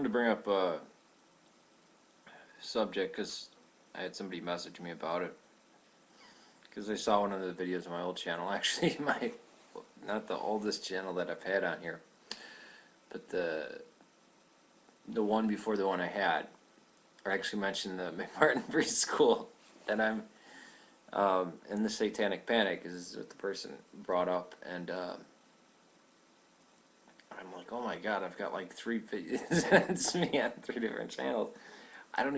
to bring up a subject because I had somebody message me about it. Because I saw one of the videos on my old channel, actually, not the oldest channel that I've had on here, but the one before the one I had. I actually mentioned the Mctin Preschool, and I'm in the Satanic Panic is what the person brought up, and I'm like, oh my god, I've got like 3 videos. It's me on 3 different channels. I have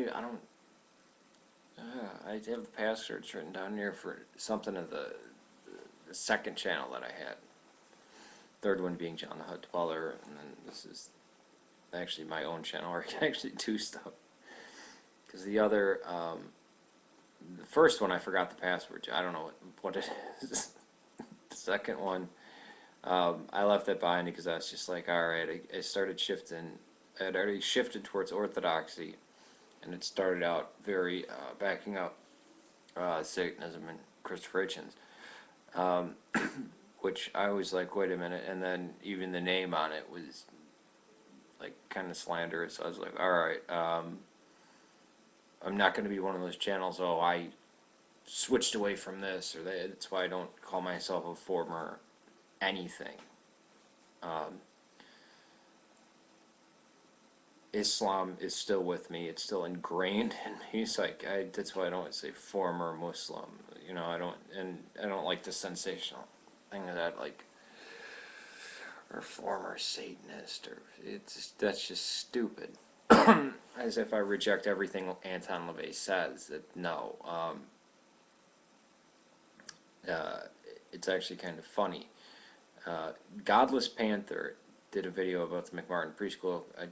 the passwords written down here for something of the second channel that I had. Third one being John the Hut Dweller, and then this is actually my own channel where I can actually do stuff. Because the other, the first one I forgot the password. I don't know what it is. The second one, I left that behind because I was just like, alright, I started shifting. I had already shifted towards orthodoxy, and it started out very backing up Satanism and Christopher Hitchens, which I was like, wait a minute, and then even the name on it was like kind of slanderous. So I was like, alright, I'm not going to be one of those channels, oh, I switched away from this or that. That's why I don't call myself a former anything. Islam is still with me. It's still ingrained in me. It's like that's why I don't say former Muslim. You know, I don't like the sensational thing of that, like, or former Satanist, or that's just stupid. As if I reject everything Anton LaVey says. That no, it's actually kind of funny. Godlesspanther did a video about the Mctin Preschool. I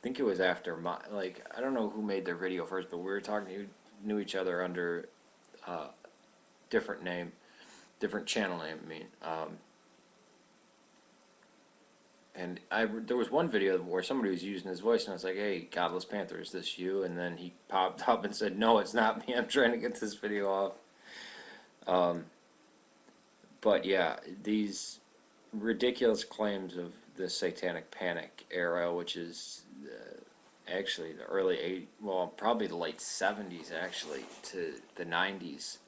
think it was after my, like, I don't know who made their video first, but we were talking, knew each other under different name, different channel name, I mean. And there was one video where somebody was using his voice, and I was like, hey, Godlesspanther, is this you? And then he popped up and said, no, it's not me, I'm trying to get this video off. But yeah, these ridiculous claims of the Satanic Panic era, which is actually the early 80s, well, probably the late 70s actually, to the 90s,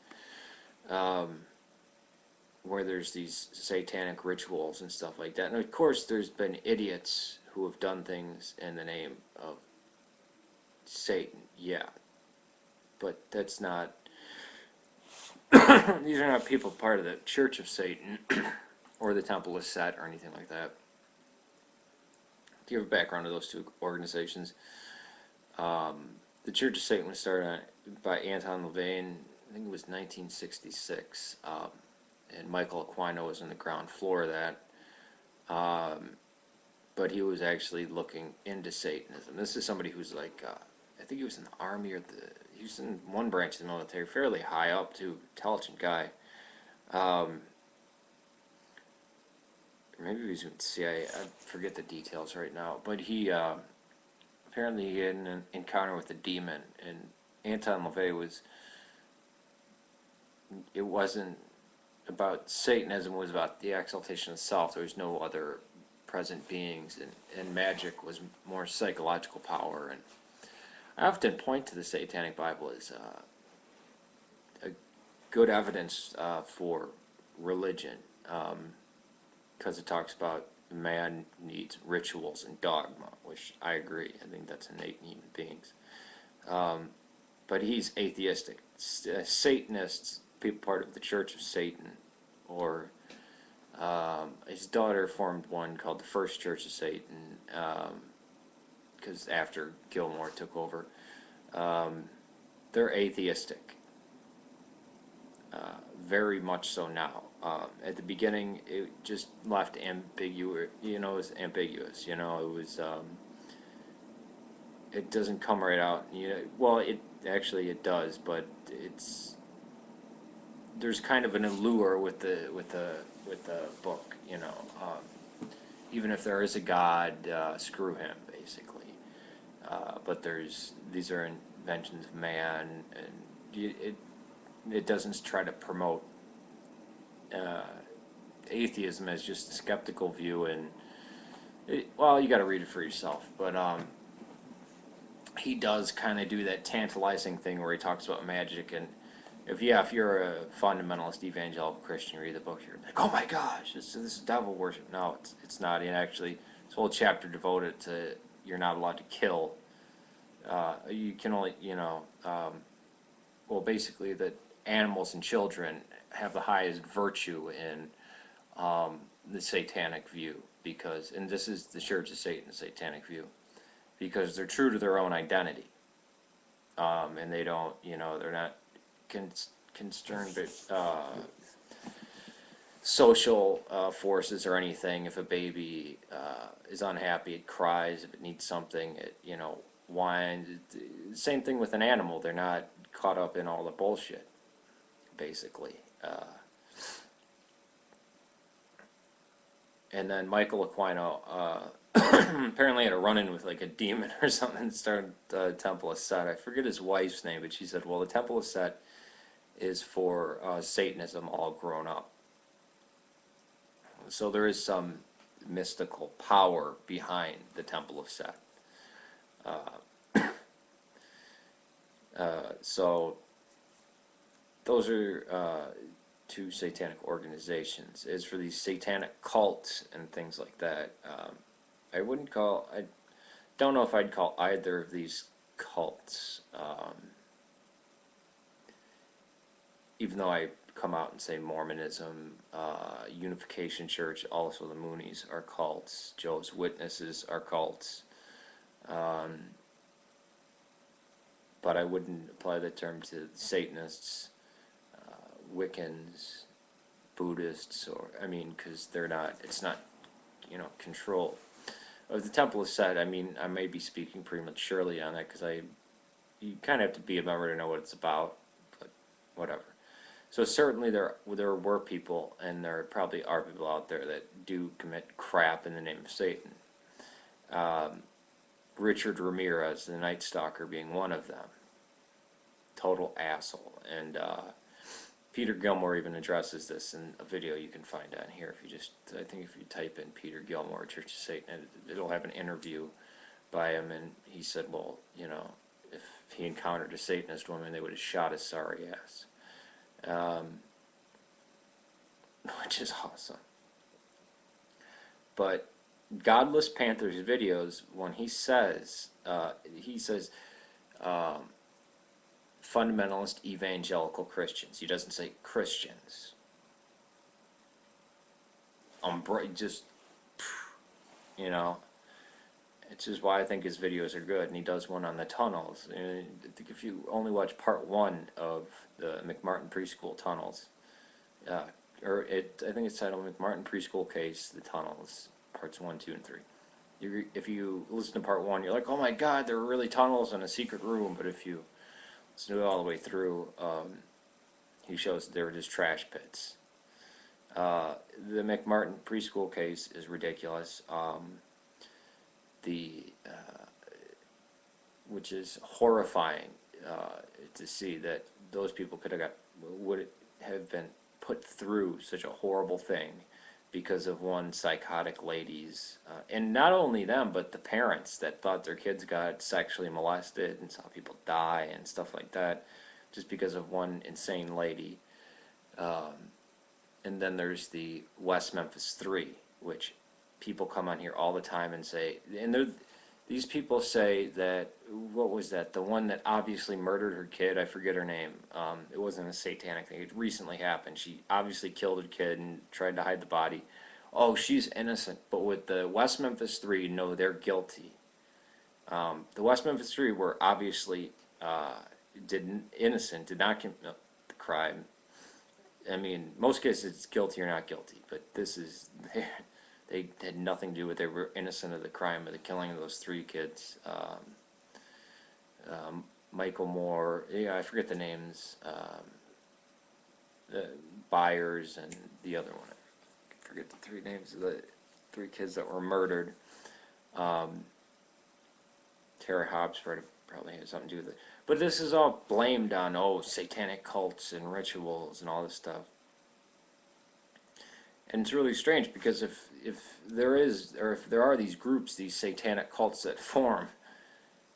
where there's these satanic rituals and stuff like that. And of course there's been idiots who have done things in the name of Satan, yeah. But that's not, these are not people part of the Church of Satan or the Temple of Set or anything like that. To give a background to those two organizations, the Church of Satan was started by Anton LaVey, I think it was 1966. And Michael Aquino was on the ground floor of that, but he was actually looking into Satanism. This is somebody who's like, I think he was in the Army or he was in one branch of the military, fairly high up to intelligent guy. Maybe he was in CIA, I forget the details right now, but he, apparently he had an encounter with a demon, and Anton LaVey it wasn't about Satanism, was about the exaltation of self. There was no other present beings, and magic was more psychological power. And I often point to the Satanic Bible as a good evidence for religion, because it talks about man needs rituals and dogma, which I agree. I think that's innate in human beings. But he's atheistic. Satanists, people part of the Church of Satan, or his daughter formed one called the First Church of Satan, because after Gilmore took over, they're atheistic, very much so now. At the beginning, it just left ambiguous. You know, it was ambiguous. You know, it was. It doesn't come right out. You know, well, it does, but there's kind of an allure with the book, you know. Even if there is a God, screw him, basically. But these are inventions of man, and it doesn't try to promote atheism as just a skeptical view, and Well, you got to read it for yourself, but he does kind of do that tantalizing thing where he talks about magic, and if you're a fundamentalist evangelical Christian, read the book, you're like, oh my gosh, this is devil worship. No, it's not. And actually, this whole chapter devoted to you're not allowed to kill. You can only, well, basically that animals and children have the highest virtue in the Satanic view, because, and this is the Church of Satan, the Satanic view, because they're true to their own identity, and they don't, they're not concerned with social forces or anything. If a baby is unhappy, it cries. If it needs something, it whines. Same thing with an animal. They're not caught up in all the bullshit, basically. And then Michael Aquino apparently had a run-in with like a demon or something and started the Temple of Set. I forget his wife's name, but she said, well, the Temple of Set is for Satanism all grown up. So there is some mystical power behind the Temple of Set. So those are two satanic organizations. As for these satanic cults and things like that, I don't know if I'd call either of these cults, even though I come out and say Mormonism, Unification Church, also the Moonies are cults, Jehovah's Witnesses are cults, but I wouldn't apply the term to Satanists, Wiccans, Buddhists, or, because it's not, control. Of the Temple of Set, I may be speaking prematurely on that, because you kind of have to be a member to know what it's about, but whatever. So certainly there were people, and there probably are people out there that do commit crap in the name of Satan. Richard Ramirez, the Night Stalker, being one of them. Total asshole. And Peter Gilmore even addresses this in a video you can find on here. I think if you type in Peter Gilmore, Church of Satan, it'll have an interview by him, and he said, well, if he encountered a Satanist woman, they would have shot his sorry ass. Which is awesome. But Godlesspanther's videos, when he says fundamentalist evangelical Christians. He doesn't say Christians. It's just why I think his videos are good, and he does one on the tunnels. And I think if you only watch part 1 of the Mctin Preschool tunnels, I think it's titled Mctin Preschool Case, the Tunnels, parts 1, 2, and 3. If you listen to part 1, you're like, oh my god, there were really tunnels in a secret room, but if you listen to it all the way through, he shows that they were just trash pits. The Mctin Preschool case is ridiculous. Which is horrifying to see that those people would have been put through such a horrible thing because of one psychotic lady's, and not only them, but the parents that thought their kids got sexually molested and saw people die and stuff like that, just because of one insane lady. And then there's the West Memphis 3, which people come on here all the time and say, and these people say that, what was that, the one that obviously murdered her kid, I forget her name, it wasn't a satanic thing, it recently happened, she obviously killed her kid and tried to hide the body. Oh, she's innocent. But with the West Memphis 3, no, they're guilty. The West Memphis 3 were obviously innocent, did not commit the crime. Most cases it's guilty or not guilty, but this is, they had nothing to do with it. They were innocent of the crime of the killing of those 3 kids. Michael Moore, I forget the names, the Byers and the other one. I forget the 3 names of the 3 kids that were murdered. Tara Hobbs probably has something to do with it. But this is all blamed on, satanic cults and rituals and all this stuff. And it's really strange because if there is, or if there are these groups, these satanic cults that form,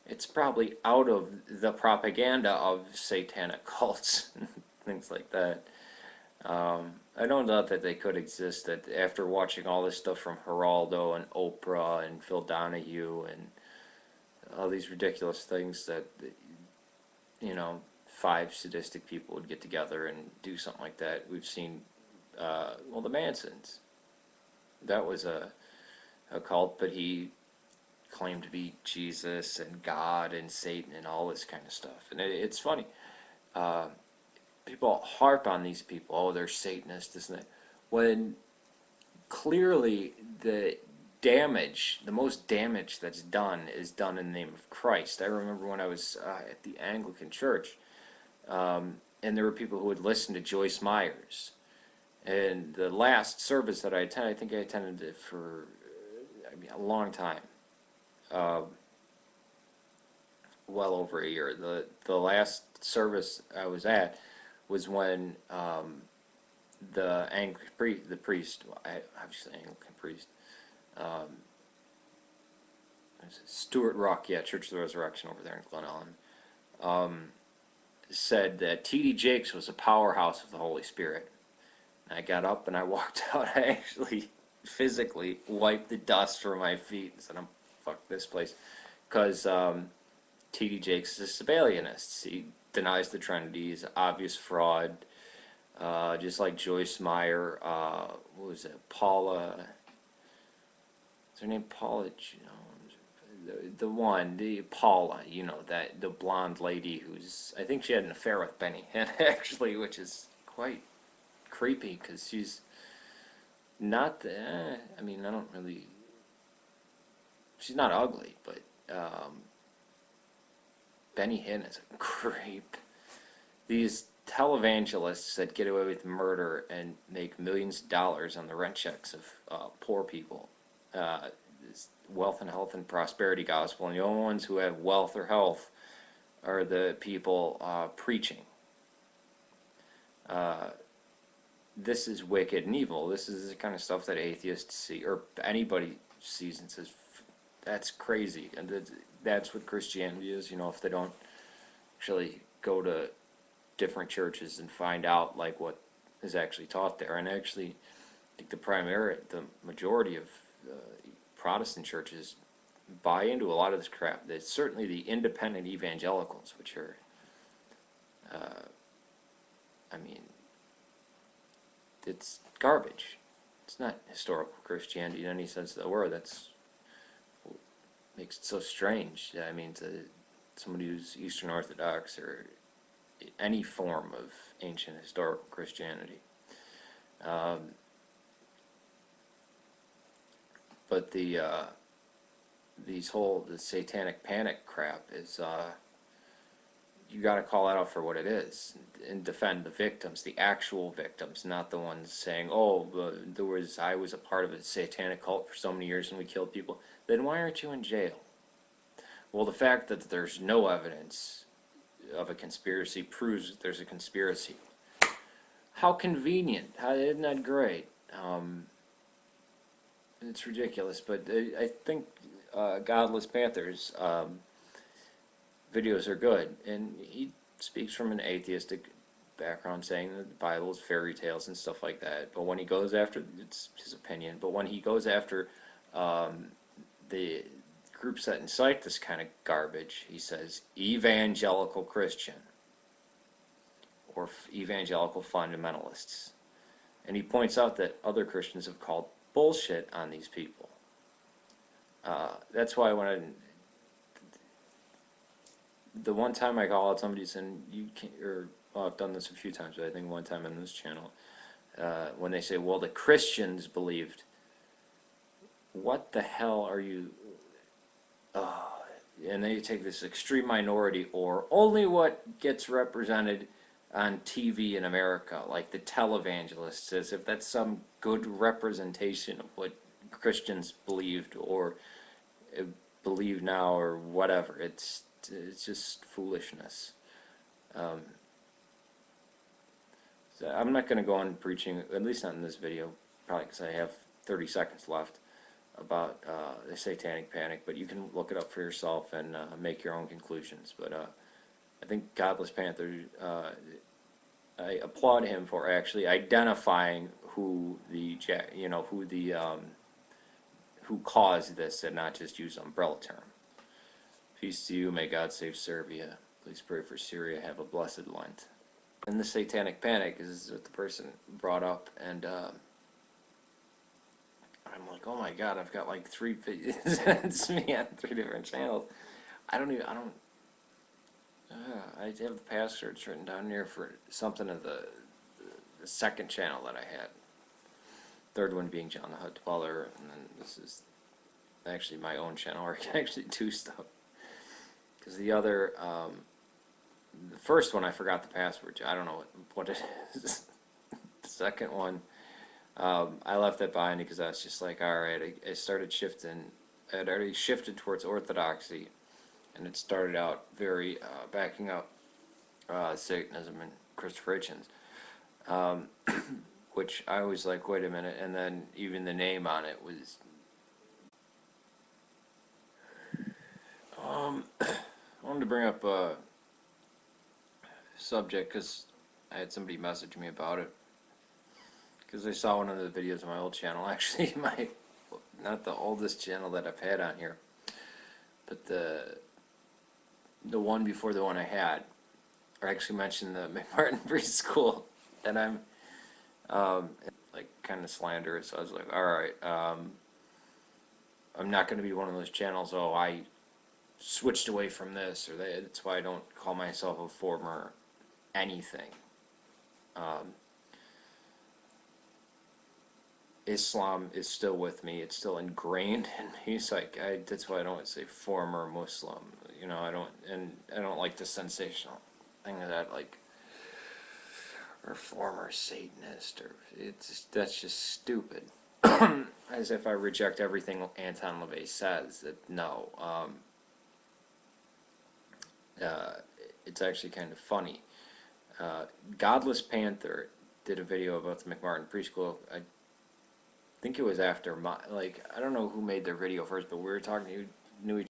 it's probably out of the propaganda of satanic cults and things like that. I don't doubt that they could exist. That after watching all this stuff from Geraldo and Oprah and Phil Donahue and all these ridiculous things, that, you know, 5 sadistic people would get together and do something like that. We've seen, well, the Mansons. That was a cult, but he claimed to be Jesus and God and Satan and all this kind of stuff. And it's funny. People harp on these people. Oh, they're Satanists, this and that. When clearly the most damage that's done is done in the name of Christ. I remember when I was at the Anglican Church, and there were people who would listen to Joyce Myers. And the last service that I attended, I think I attended it for a long time, well over a year. The last service I was at was when the priest, obviously Anglican priest, Stuart Rock, yeah, Church of the Resurrection over there in Glen Ellen, said that T.D. Jakes was a powerhouse of the Holy Spirit. And I got up and I walked out. I actually physically wiped the dust from my feet and said, fuck this place. Because T.D. Jakes is a Sabellianist. He denies the Trinity. He's obvious fraud. Just like Joyce Meyer, what was it, Paula, is her name Paula Jones? Paula, you know, the blonde lady who's, I think she had an affair with Benny Hinn, actually, which is quite creepy, because she's not, I mean, I don't really, she's not ugly, but Benny Hinn is a creep. These televangelists that get away with murder and make millions of dollars on the rent checks of poor people, this wealth and health and prosperity gospel, and the only ones who have wealth or health are the people preaching. This is wicked and evil. This is the kind of stuff that atheists see, or anybody sees and says, that's crazy. And that's what Christianity is, you know, if they don't actually go to different churches and find out like what is actually taught there. And actually, I think the majority of Protestant churches buy into a lot of this crap. There's certainly the independent evangelicals, which are, I mean, it's garbage. It's not historical Christianity in any sense of the word. That's what makes it so strange. I mean, to somebody who's Eastern Orthodox or any form of ancient historical Christianity. But the satanic panic crap is, you got to call that out for what it is and defend the victims, the actual victims, not the ones saying, oh, I was a part of a satanic cult for so many years and we killed people. Then why aren't you in jail? Well, the fact that there's no evidence of a conspiracy proves that there's a conspiracy. How convenient. Isn't that great? It's ridiculous, but I think Godlesspanther's videos are good, and he speaks from an atheistic background, saying that the Bible is fairy tales and stuff like that. But when he goes after, it's his opinion, but when he goes after the groups that incite this kind of garbage, he says evangelical Christian or evangelical fundamentalists. And he points out that other Christians have called bullshit on these people. That's why when the one time I call out somebody saying, you can't, or well, I've done this a few times, but I think one time on this channel, when they say, well, the Christians believed, what the hell are you, and then you take this extreme minority, or only what gets represented on TV in America, like the televangelists, as if that's some good representation of what Christians believed or believe now or whatever. It's just foolishness. So I'm not going to go on preaching, at least not in this video, probably because I have 30 seconds left, about the Satanic Panic, but you can look it up for yourself and make your own conclusions. But I think Godlesspanther, I applaud him for actually identifying who the who caused this and not just use umbrella term. Peace to you. May God save Serbia. Please pray for Syria. Have a blessed Lent. And the Satanic Panic is what the person brought up, and I'm like, oh my God, I've got like 3 videos. It's me on 3 different channels. I have the passwords written down here for something of the second channel that I had. Third one being Journal of Psychohistory, and then this is actually my own channel where I can actually do stuff. Because the other, the first one I forgot the password. I don't know what it is. The second one, I left that behind because I was just like, alright, I started shifting. I had already shifted towards orthodoxy, and it started out very backing up Satanism and Christopher Hitchens, which I was like, wait a minute, and then even the name on it was I wanted to bring up a subject because I had somebody message me about it, because I saw one of the videos on my old channel, actually not the oldest channel that I've had on here, but the one before the one I had. I actually mentioned the Mctin Preschool, and I'm like kind of slanderous, so I was like, alright, I'm not going to be one of those channels, oh, I switched away from this or that. That's why I don't call myself a former anything. Islam is still with me. It's still ingrained in me. It's like that's why I don't say former Muslim. You know, I don't like the sensational thing of that, like, or former Satanist, or that's just stupid. As if I reject everything Anton LaVey says. That no. It's actually kind of funny. Godlesspanther did a video about the Mctin Preschool. I think it was after I don't know who made their video first, but we were talking. You knew each